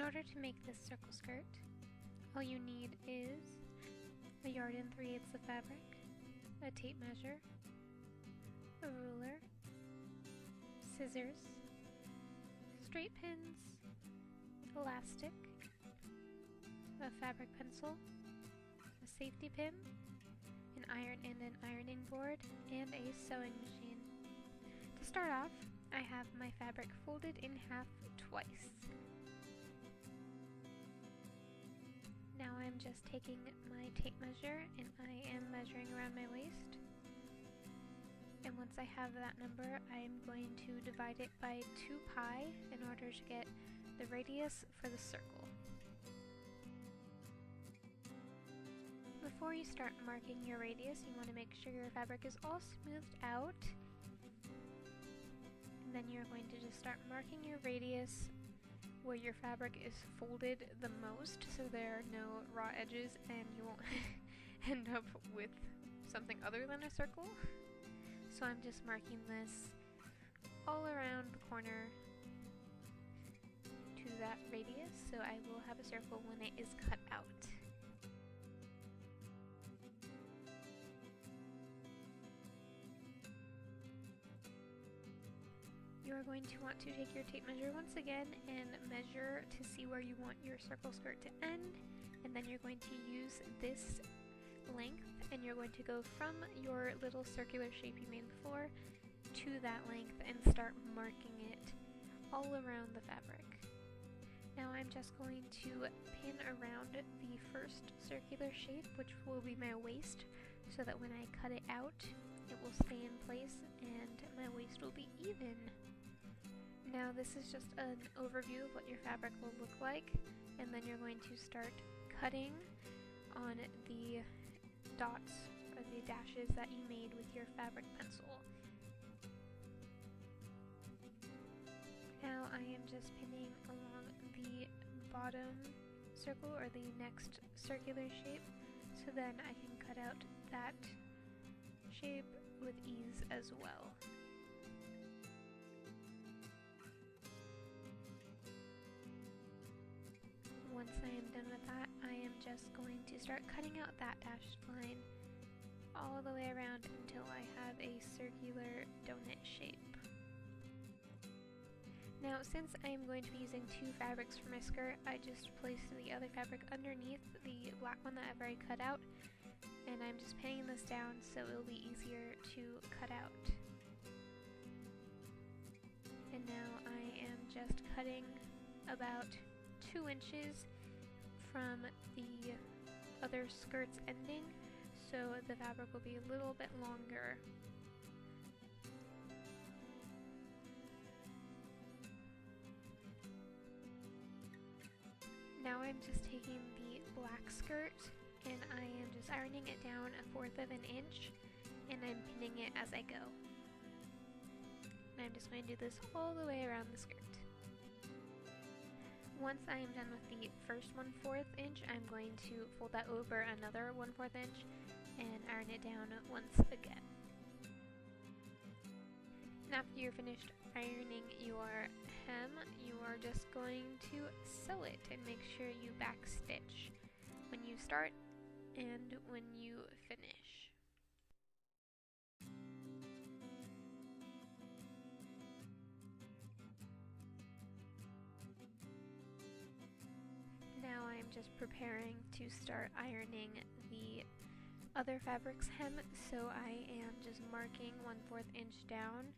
order to make this circle skirt, all you need is a yard and 3/8 of fabric, a tape measure, a ruler, scissors, straight pins, elastic, a fabric pencil, a safety pin, an iron and an ironing board, and a sewing machine. To start off, I have my fabric folded in half twice. Now I'm just taking my tape measure and I am measuring around my waist. And once I have that number, I'm going to divide it by 2 pi in order to get the radius for the circle. Before you start marking your radius, you want to make sure your fabric is all smoothed out. And then you're going to just start marking your radius where your fabric is folded the most, so there are no raw edges and you won't end up with something other than a circle. So I'm just marking this all around the corner to that radius, so I will have a circle when it is cut out. You are going to want to take your tape measure once again and measure to see where you want your circle skirt to end, and then you're going to use this length and you're going to go from your little circular shape you made before to that length and start marking it all around the fabric. Now I'm just going to pin around the first circular shape, which will be my waist, so that when I cut it out it will stay in place and my waist will be even. Now this is just an overview of what your fabric will look like, and then you're going to start cutting on the dots or the dashes that you made with your fabric pencil. Now I am just pinning along the bottom circle or the next circular shape, so then I can cut out that shape with ease as well. Once I am done with that, I am just going to start cutting out that dashed line all the way around until I have a circular donut shape. Now, since I am going to be using 2 fabrics for my skirt, I just placed the other fabric underneath the black one that I've already cut out, and I'm just pinning this down so it will be easier to cut out. And now I am just cutting about 2 inches from the other skirt's ending, so the fabric will be a little bit longer. Now I'm just taking the black skirt and I am just ironing it down 1/4 of an inch, and I'm pinning it as I go. And I'm just going to do this all the way around the skirt. Once I am done with the first 1/4 inch, I'm going to fold that over another 1/4 inch and iron it down once again. And after you're finished ironing your hem, you are just going to sew it and make sure you backstitch when you start and when you finish. Now I'm just preparing to start ironing the other fabric's hem, so I am just marking 1/4 inch down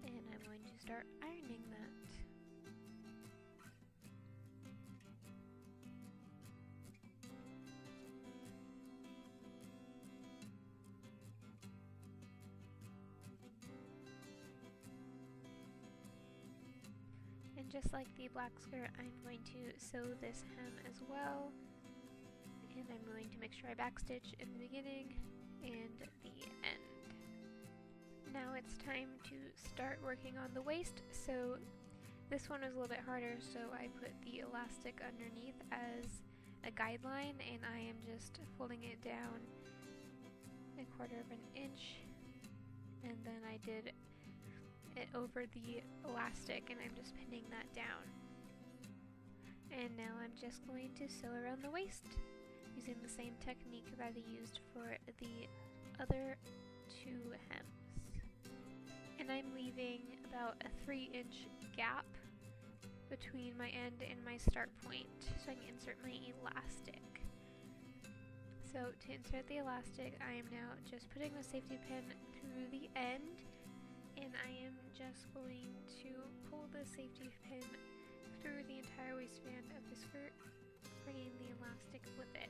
and I'm going to start ironing that. And just like the black skirt, I'm going to sew this hem as well, and I'm going to make sure I backstitch in the beginning and the end. Now it's time to start working on the waist. So this one was a little bit harder, so I put the elastic underneath as a guideline, and I am just folding it down 1/4 of an inch, and then I did it over the elastic and I'm just pinning that down. And now I'm just going to sew around the waist using the same technique that I used for the other two hems. And I'm leaving about a 3-inch gap between my end and my start point so I can insert my elastic. So to insert the elastic, I am now just putting the safety pin through the end, and I am just going to pull the safety pin through the entire waistband of the skirt, bringing the elastic with it.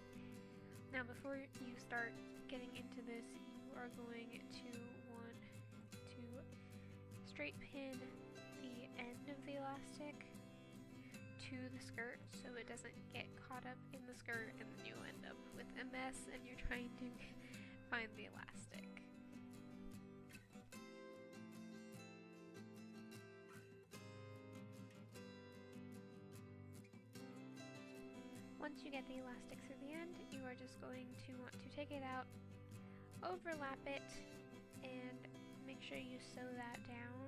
Now before you start getting into this, you are going to want to straight pin the end of the elastic to the skirt so it doesn't get caught up in the skirt and then you end up with a mess and you're trying to find the elastic. Once you get the elastic through the end, you are just going to want to take it out, overlap it, and make sure you sew that down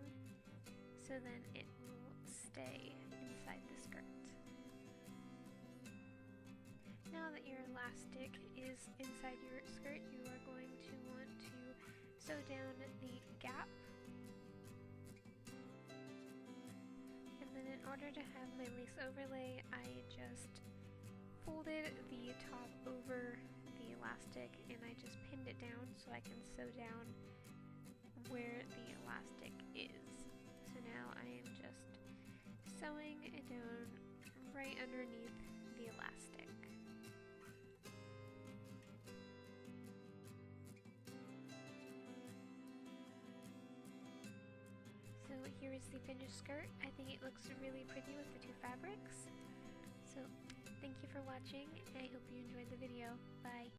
so then it will stay inside the skirt. Now that your elastic is inside your skirt, you are going to want to sew down the gap. And then in order to have my lace overlay, I just folded the top over the elastic and I just pinned it down so I can sew down where the elastic is. So now I am just sewing it down right underneath the elastic. So here is the finished skirt. I think it looks really pretty with the two fabrics. So thank you for watching. I hope you enjoyed the video. Bye.